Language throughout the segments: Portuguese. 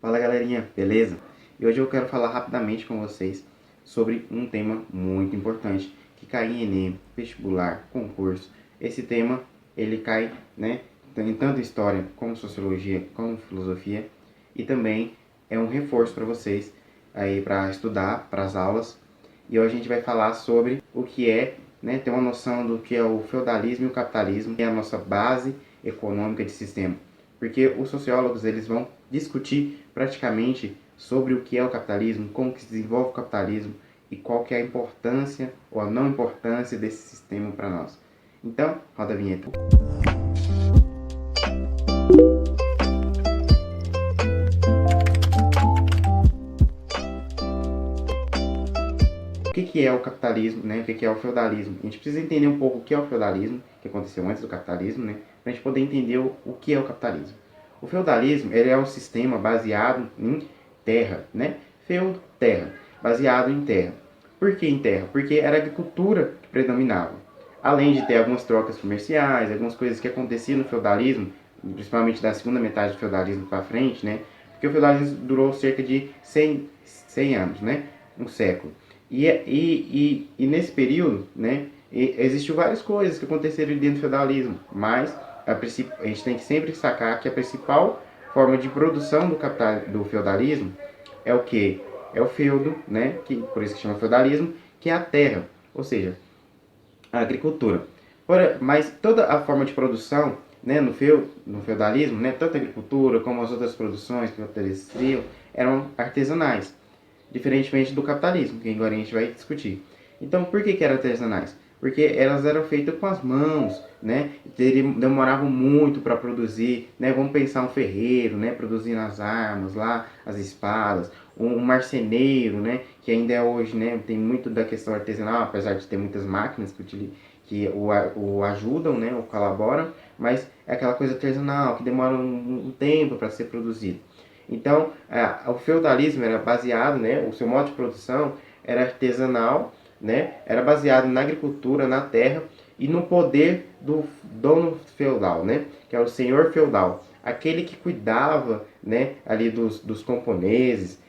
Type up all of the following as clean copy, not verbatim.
Fala galerinha, beleza? E hoje eu quero falar rapidamente com vocês sobre um tema muito importante que cai em Enem, vestibular, concurso. Esse tema ele cai, né, em tanto história como sociologia, como filosofia, e também é um reforço para vocês aí para estudar para as aulas. E hoje a gente vai falar sobre o que é, né, ter uma noção do que é o feudalismo e o capitalismo, que é a nossa base econômica de sistema. Porque os sociólogos eles vão discutir praticamente sobre o que é o capitalismo, como que se desenvolve o capitalismo e qual que é a importância ou a não importância desse sistema para nós. Então, roda a vinheta. O que é o capitalismo, né? O que é o feudalismo? A gente precisa entender um pouco o que é o feudalismo, que aconteceu antes do capitalismo, né? Para a gente poder entender o que é o capitalismo. O feudalismo ele é um sistema baseado em terra, né? Feudo, terra, baseado em terra. Por que em terra? Porque era a agricultura que predominava. Além de ter algumas trocas comerciais, algumas coisas que aconteciam no feudalismo, principalmente da segunda metade do feudalismo para frente, né? Porque o feudalismo durou cerca de 100 anos, né? Um século. E nesse período, né, existiu várias coisas que aconteceram dentro do feudalismo, mas a gente tem que sempre sacar que a principal forma de produção do feudalismo é o que? É o feudo, né, que, por isso que chama feudalismo, que é a terra, ou seja, a agricultura. Mas toda a forma de produção, né, no feudalismo, né, tanto a agricultura como as outras produções que eles criam, eram artesanais, diferentemente do capitalismo, que agora a gente vai discutir. Então, por que eram artesanais? Porque elas eram feitas com as mãos, né? Demoravam muito para produzir, né? Vamos pensar um ferreiro, né? Produzindo as armas lá, as espadas, um marceneiro, né? Que ainda é hoje, né? Tem muito da questão artesanal, apesar de ter muitas máquinas que o ajudam, né? O colaboram, mas é aquela coisa artesanal que demora um tempo para ser produzido. Então, o feudalismo era baseado, né, o seu modo de produção era artesanal, né, era baseado na agricultura, na terra e no poder do dono feudal, né, que é o senhor feudal, aquele que cuidava, né, ali dos camponeses.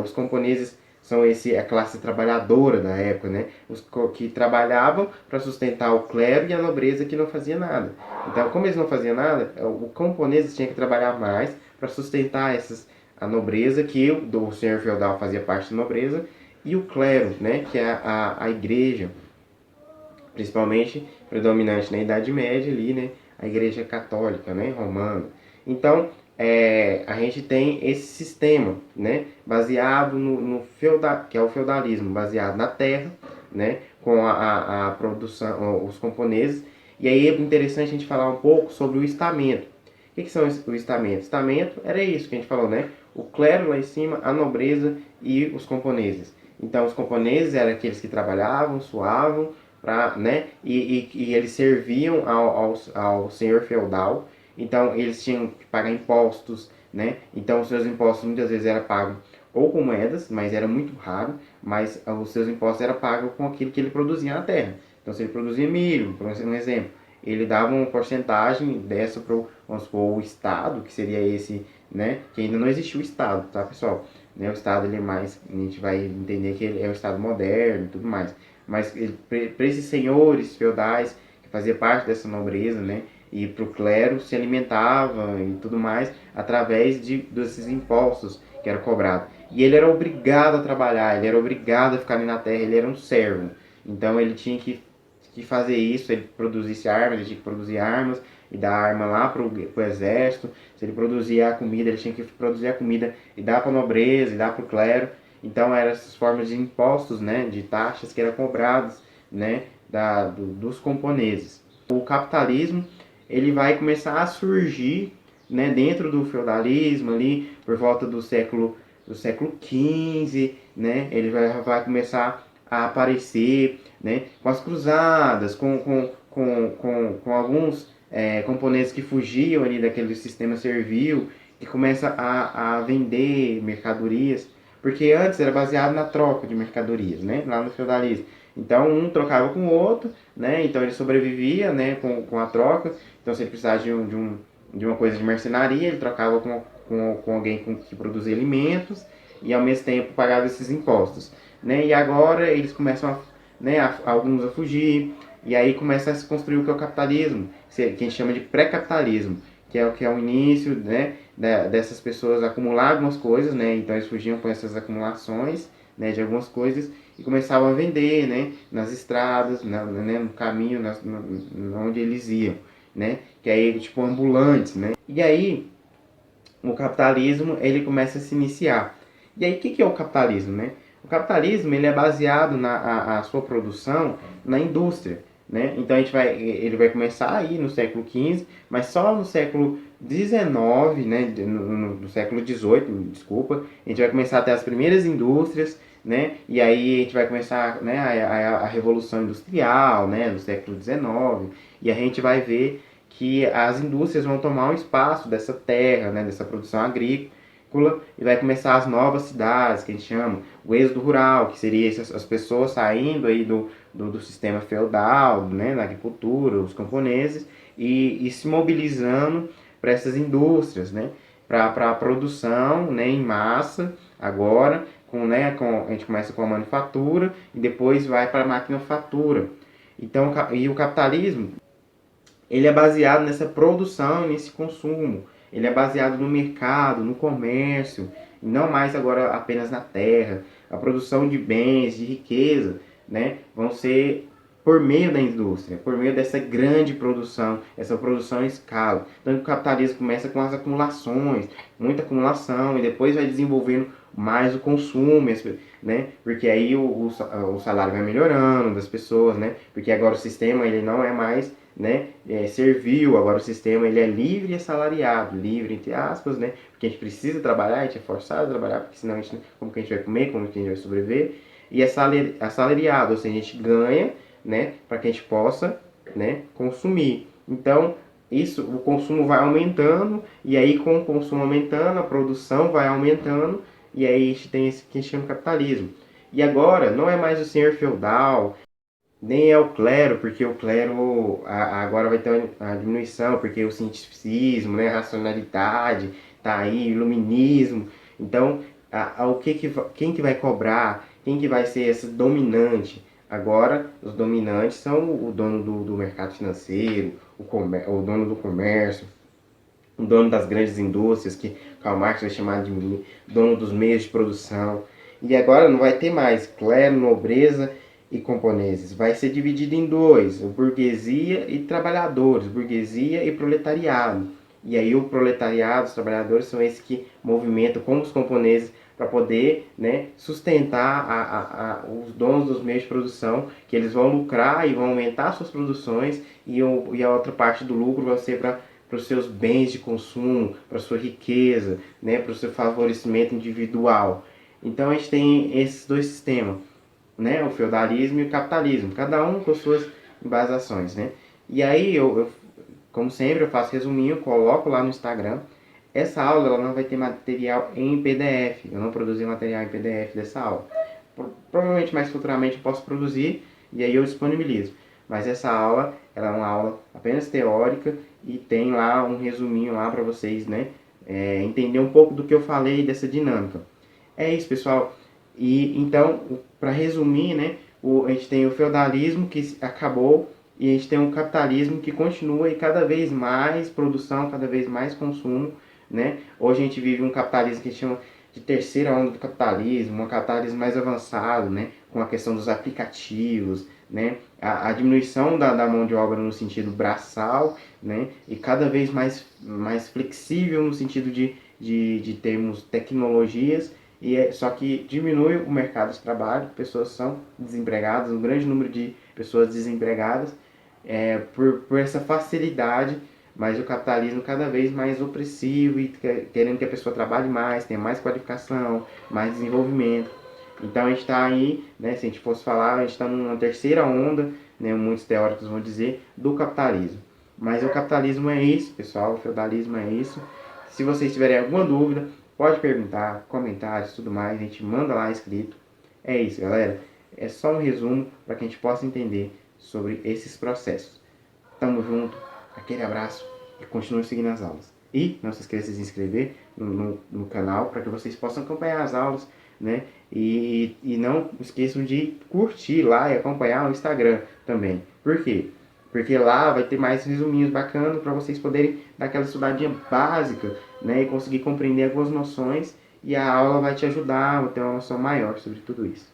Os camponeses são a classe trabalhadora da época, né, os que trabalhavam para sustentar o clero e a nobreza que não fazia nada. Então, como eles não faziam nada, o camponês tinha que trabalhar mais para sustentar a nobreza, que o senhor feudal fazia parte da nobreza, e o clero, né, que é a igreja, principalmente predominante na Idade Média ali, né, a igreja católica, né, romana. Então, a gente tem esse sistema, né, baseado no que é o feudalismo, baseado na terra, né, com a produção, os camponeses. E aí é interessante a gente falar um pouco sobre o estamento. O que são o estamento? Estamento era isso que a gente falou, né? O clero lá em cima, a nobreza e os camponeses. Então, os camponeses eram aqueles que trabalhavam, suavam, né? E eles serviam ao senhor feudal. Então, eles tinham que pagar impostos, né? Então, os seus impostos muitas vezes eram pagos ou com moedas, mas era muito raro, mas os seus impostos eram pagos com aquilo que ele produzia na terra. Então, se ele produzia milho, por exemplo, ele dava uma porcentagem dessa para o Estado, que seria esse, né? Que ainda não existiu o Estado, tá, pessoal? Né, o Estado ele é mais, a gente vai entender que ele é o Estado moderno e tudo mais. Mas para esses senhores feudais, que fazia parte dessa nobreza, né? E para o clero se alimentava e tudo mais através desses impostos que eram cobrados. E ele era obrigado a trabalhar, ele era obrigado a ficar ali na terra, ele era um servo. Então ele tinha que fazer isso. Se ele produzisse armas, ele tinha que produzir armas e dar arma lá para o exército. Se ele produzia a comida, ele tinha que produzir a comida e dar para a nobreza e dar para o clero. Então eram essas formas de impostos, né, de taxas que eram cobradas, né, dos camponeses. O capitalismo ele vai começar a surgir, né, dentro do feudalismo ali por volta do século XV, né, ele vai começar a aparecer, né, com as cruzadas, com alguns camponeses que fugiam ali daquele sistema servil e começa a vender mercadorias, porque antes era baseado na troca de mercadorias, né, lá no feudalismo. Então um trocava com o outro, né, então ele sobrevivia, né, com a troca. Então se ele precisasse de uma coisa de mercenaria, ele trocava com alguém que produzia alimentos e ao mesmo tempo pagava esses impostos, né? E agora eles começam alguns a fugir, e aí começa a se construir o que é o capitalismo, que a gente chama de pré-capitalismo, que é o início, né, dessas pessoas acumular algumas coisas, né? Então eles fugiam com essas acumulações, né, de algumas coisas e começavam a vender, né, nas estradas, no caminho, onde eles iam, né? Que aí tipo ambulantes, né? E aí o capitalismo ele começa a se iniciar. E aí o que é o capitalismo, né? O capitalismo ele é baseado a sua produção na indústria, né? Então ele vai começar aí no século XV, mas só no século XIX, né? No século XVIII, desculpa, a gente vai começar a ter as primeiras indústrias, né? E aí a gente vai começar, né, a revolução industrial, né? No século XIX, e a gente vai ver que as indústrias vão tomar um espaço dessa terra, né, dessa produção agrícola, e vai começar as novas cidades, que a gente chama o êxodo rural, que seria as pessoas saindo aí do sistema feudal, né, da agricultura, os camponeses, e se mobilizando para essas indústrias, né, para a produção, né, em massa, agora, a gente começa com a manufatura e depois vai para a maquinofatura. Então, e o capitalismo ele é baseado nessa produção e nesse consumo. Ele é baseado no mercado, no comércio, e não mais agora apenas na terra. A produção de bens, de riqueza, né, vão ser por meio da indústria, por meio dessa grande produção, essa produção em escala. Então o capitalismo começa com as acumulações, muita acumulação, e depois vai desenvolvendo mais o consumo, né? Porque aí o salário vai melhorando das pessoas, né? Porque agora o sistema ele não é mais, né, servil, agora o sistema ele é livre e assalariado, livre entre aspas, né? Porque a gente precisa trabalhar, a gente é forçado a trabalhar, porque senão a gente, como que a gente vai comer, como que a gente vai sobreviver? E é assalariado, ou seja, a gente ganha, né, para que a gente possa, né, consumir. Então, isso, o consumo vai aumentando, e aí com o consumo aumentando, a produção vai aumentando, e aí a gente tem esse que a gente chama de capitalismo. E agora, não é mais o senhor feudal, nem é o clero, porque o clero agora vai ter uma diminuição, porque o cientificismo, né, a racionalidade, tá aí, iluminismo. Então, quem que vai cobrar? Quem que vai ser esse dominante? Agora, os dominantes são o dono do mercado financeiro, o dono do comércio, o dono das grandes indústrias, que Karl Marx vai chamar de dono dos meios de produção. E agora não vai ter mais clero, nobreza e camponeses. Vai ser dividido em dois, o burguesia e trabalhadores, burguesia e proletariado. E aí o proletariado, os trabalhadores são esses que movimentam como os camponeses para poder, né, sustentar os donos dos meios de produção, que eles vão lucrar e vão aumentar suas produções, e a outra parte do lucro vai ser para os seus bens de consumo, para a sua riqueza, né, para o seu favorecimento individual. Então a gente tem esses dois sistemas, né, o feudalismo e o capitalismo, cada um com suas embasações, né? E aí como sempre, eu faço resuminho, coloco lá no Instagram. Essa aula ela não vai ter material em PDF, eu não produzi material em PDF dessa aula. Provavelmente mais futuramente eu posso produzir e aí eu disponibilizo. Mas essa aula ela é uma aula apenas teórica e tem lá um resuminho lá para vocês, né, entender um pouco do que eu falei dessa dinâmica. É isso, pessoal. E então, para resumir, né, a gente tem o feudalismo que acabou e a gente tem um capitalismo que continua e cada vez mais produção, cada vez mais consumo, né? Hoje a gente vive um capitalismo que a gente chama de terceira onda do capitalismo, um capitalismo mais avançado, né? Com a questão dos aplicativos, né? A diminuição da mão de obra no sentido braçal, né? E cada vez mais flexível no sentido de termos tecnologias, só que diminui o mercado de trabalho, pessoas são desempregadas, um grande número de pessoas desempregadas, por essa facilidade, mas o capitalismo cada vez mais opressivo e querendo que a pessoa trabalhe mais, tenha mais qualificação, mais desenvolvimento. Então a gente está aí, né, se a gente fosse falar, a gente está numa terceira onda, né, muitos teóricos vão dizer, do capitalismo. Mas o capitalismo é isso, pessoal, o feudalismo é isso. Se vocês tiverem alguma dúvida, pode perguntar, comentários, tudo mais, a gente manda lá escrito. É isso, galera. É só um resumo para que a gente possa entender sobre esses processos. Tamo junto, aquele abraço e continue seguindo as aulas. E não se esqueça de se inscrever no canal para que vocês possam acompanhar as aulas, né? E não esqueçam de curtir lá e acompanhar o Instagram também. Por quê? Porque lá vai ter mais resuminhos bacanas para vocês poderem dar aquela estudadinha básica, né? E conseguir compreender algumas noções, e a aula vai te ajudar a ter uma noção maior sobre tudo isso.